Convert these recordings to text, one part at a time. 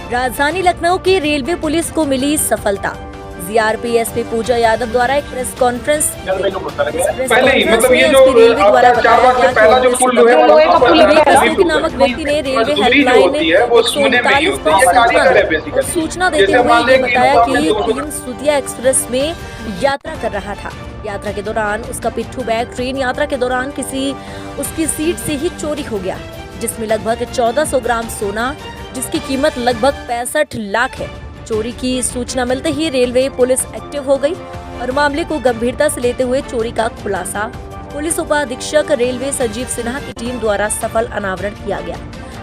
राजधानी लखनऊ की railway police को मिली सफलता। जीआरपी पूजा यादव द्वारा एक प्रेस कॉन्फ्रेंस पहले ही मतलब ये जो आपका 4 बार से पहला जो पुल जो है वो नामक व्यक्ति ने रेलवे हेल्पलाइन वो सुनने में ही होती है, कारीगर है बेसिकली। सूचना देते हुए ये बताया कि तीन सुतिया एक्सप्रेस में यात्रा कर रहा था। यात्रा के दौरान उसका पिट्ठू बैग ट्रेन यात्रा के दौरान उसकी सीट से ही चोरी हो गया, जिसमें लगभग 1400 ग्राम सोना, जिसकी कीमत लगभग 65 लाख है। चोरी की सूचना मिलते ही रेलवे पुलिस एक्टिव हो गई और मामले को गंभीरता से लेते हुए चोरी का खुलासा पुलिस उपाधीक्षक रेलवे संजीव सिन्हा की टीम द्वारा सफल अनावरण किया गया।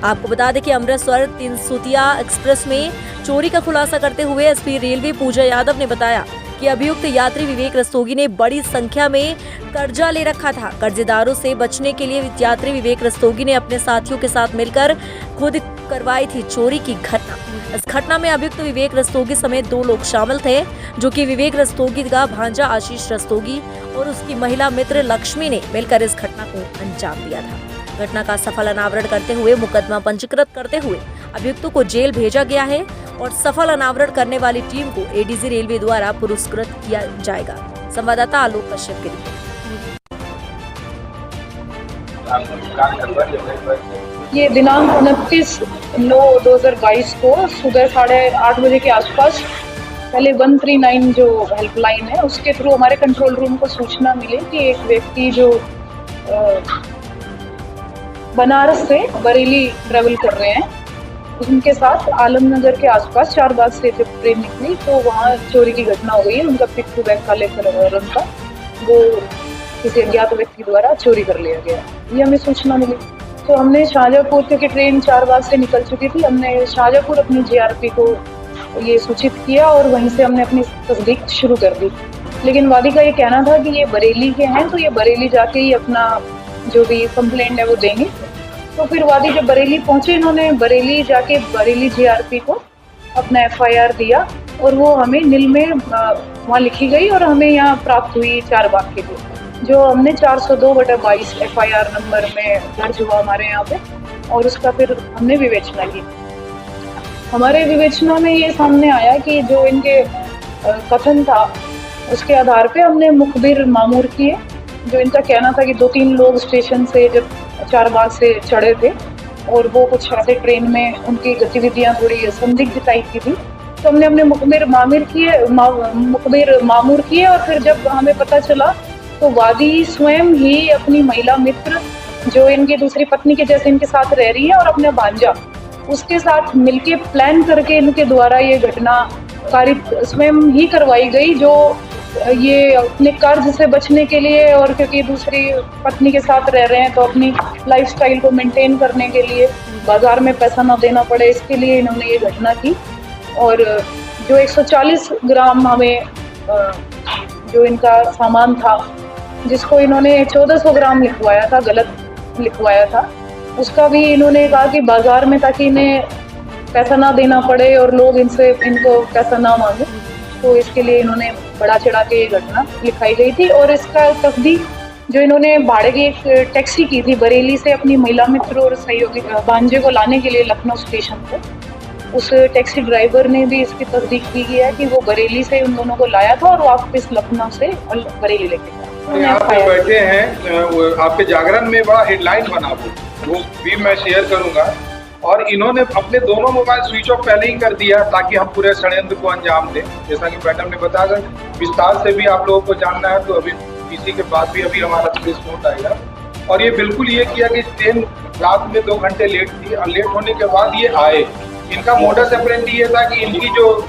आपको बता दें कि अमृतसर तिनसुकिया एक्सप्रेस में चोरी का खुलासा करते हुए एसपी रेलवे पूजा यादव ने बताया कि अभियुक्त यात्री विवेक रस्तोगी ने बड़ी संख्या में कर्जा ले रखा था। कर्जेदारों से बचने के लिए यात्री विवेक रस्तोगी ने अपने साथियों के साथ मिलकर खुद करवाई थी चोरी की घटना। इस घटना में अभियुक्त विवेक रस्तोगी समेत 2 लोग शामिल थे, जो कि विवेक रस्तोगी का भांजा आशीष रस्तोगी और उसकी महिला मित्र लक्ष्मी ने मिलकर इस घटना को अंजाम दिया था। घटना का सफल अनावरण करते हुए मुकदमा पंजीकृत करते हुए अभियुक्तों को जेल भेजा गया है और सफल अनावरण करने वाली टीम को एडीजी रेलवे द्वारा पुरस्कृत किया जाएगा। संवाददाता आलोक कश्यप की रिपोर्ट। ये दिनांक 29/9/2022 को सुबह 8:30 बजे के आसपास पहले 139 जो हेल्पलाइन है उसके थ्रू हमारे कंट्रोल रूम को सूचना मिली कि एक व्यक्ति जो बनारस से बरेली ट्रेवल कर रहे हैं, उनके साथ आलमनगर के आसपास 4 बाग से जब ट्रेन निकली तो वहाँ चोरी की घटना हो गई है। उनका पिट्ठू बैग काले रंग का वो किसी अज्ञात व्यक्ति द्वारा चोरी कर लिया गया। ये हमें सूचना मिली तो हमने शाहजहाँपुर, क्योंकि ट्रेन 4 बाग से निकल चुकी थी, हमने शाहजहाँपुर अपनी जीआरपी को ये सूचित किया और वहीं से हमने अपनी तस्दीक शुरू कर दी। लेकिन वादी का ये कहना था कि ये बरेली के हैं तो ये बरेली जाके ही अपना जो भी कंप्लेंट है वो देंगे। तो फिर वादी जब बरेली पहुंचे, इन्होंने बरेली जाके बरेली जीआरपी को अपना FIR दिया और वो हमें नील में वहाँ लिखी गई और हमें यहाँ प्राप्त हुई 4 बाग के लिए, जो हमने 402/22 FIR नंबर में दर्ज हुआ हमारे यहाँ पे, और उसका फिर हमने विवेचना की। हमारे विवेचना में ये सामने आया कि जो इनके कथन था उसके आधार पे हमने मुखबिर मामूर किए। जो इनका कहना था कि 2-3 लोग स्टेशन से जब 4 बाग से चढ़े थे और वो कुछ ऐसे ट्रेन में उनकी गतिविधियां थोड़ी संदिग्ध टाइप की थी, तो हमने अपने मुखबिर मामूर किए और फिर जब हमें पता चला तो वादी स्वयं ही अपनी महिला मित्र जो इनकी दूसरी पत्नी के जैसे इनके साथ रह रही है और अपने भांजा उसके साथ मिलके प्लान करके इनके द्वारा ये घटना स्वयं ही करवाई गई, जो ये अपने कर्ज से बचने के लिए और क्योंकि दूसरी पत्नी के साथ रह रहे हैं तो अपनी लाइफस्टाइल को मेंटेन करने के लिए, बाजार में पैसा ना देना पड़े, इसके लिए इन्होंने ये घटना की। और जो 140 ग्राम हमें जो इनका सामान था, जिसको इन्होंने 1400 ग्राम लिखवाया था, गलत लिखवाया था, उसका भी इन्होंने कहा कि बाजार में ताकि इन्हें पैसा ना देना पड़े और लोग इनको पैसा ना मांगे, तो इसके लिए इन्होंने बड़ा चढ़ा के ये घटना लिखाई गई थी। और इसका तस्दीक जो इन्होंने भाड़े की एक टैक्सी की थी बरेली से अपनी महिला मित्र और सहयोगी भांजे को लाने के लिए लखनऊ स्टेशन पर, उस टैक्सी ड्राइवर ने भी इसकी तस्दीक की है कि वो बरेली से उन दोनों को लाया था और वापस लखनऊ से बरेली लेके गया। यहाँ पे बैठे हैं, आपके जागरण में बड़ा हेडलाइन बना वो भी मैं शेयर करूंगा। और इन्होंने अपने दोनों मोबाइल स्विच ऑफ पहले ही कर दिया ताकि हम पूरे षड्यंत्र को अंजाम दें। जैसा कि मैडम ने बताया, विस्तार से भी आप लोगों को जानना है तो अभी इसी के बाद भी अभी हमारा प्रेस नोट आएगा। और ये बिल्कुल ये किया कि ट्रेन रात में 2 घंटे लेट थी और लेट होने के बाद ये आए। इनका मोडस ऑपरेंडी ये था कि इनकी जो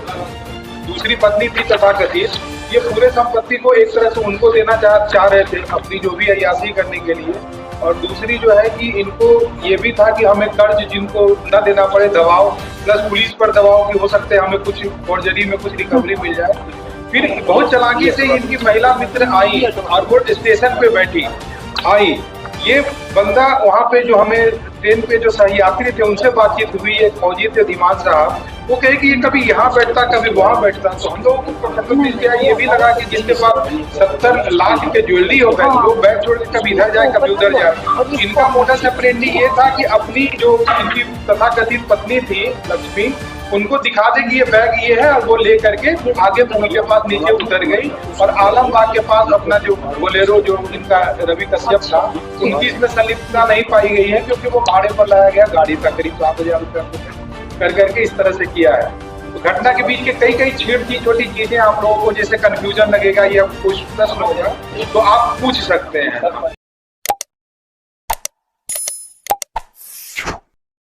दूसरी पत्नी थी तथाकथित, ये पूरे संपत्ति को एक तरह से उनको देना चाह रहे थे अपनी जो भी अय्याशी करने के लिए, और दूसरी जो है कि इनको ये भी था कि हमें कर्ज जिनको न देना पड़े, दबाव प्लस पुलिस पर दबाव भी हो सकते हैं, हमें कुछ फॉर्जरी में कुछ रिकवरी मिल जाए। फिर बहुत चालाकी से इनकी महिला मित्र आई और वो स्टेशन पे बैठी आई। ये बंदा वहाँ पे जो हमें ट्रेन पे जो सही यात्री थे उनसे बातचीत हुई, एक फौजी थे धीमान साहब, वो कहे कि ये कभी यहाँ बैठता कभी वहाँ बैठता। तो हम लोगों को मतलब क्या ये भी लगा कि जिसके पास 70 लाख के ज्वेलरी हो गए वो बैग छोड़ के कभी इधर जाए कभी उधर जाए। इनका मोडस ऑपरेंडी ये था कि अपनी जो इनकी तथाकथित पत्नी थी लक्ष्मी, उनको दिखा दे कि ये बैग ये है और वो ले करके आगे पुल के पास नीचे उतर गई। और आलमबाग के पास अपना जो बोलेरो जो इनका रवि कश्यप था, उनकी इसमें संलिप्तता नहीं पाई गई है क्योंकि वो भाड़े पर लाया गया गाड़ी का करीब 7,000 रुपया कर करके इस तरह से किया है। तो घटना के बीच के कई छोटी चीजें आप लोगों को जैसे कंफ्यूजन लगेगा या कुछ प्रश्न होगा तो आप पूछ सकते हैं।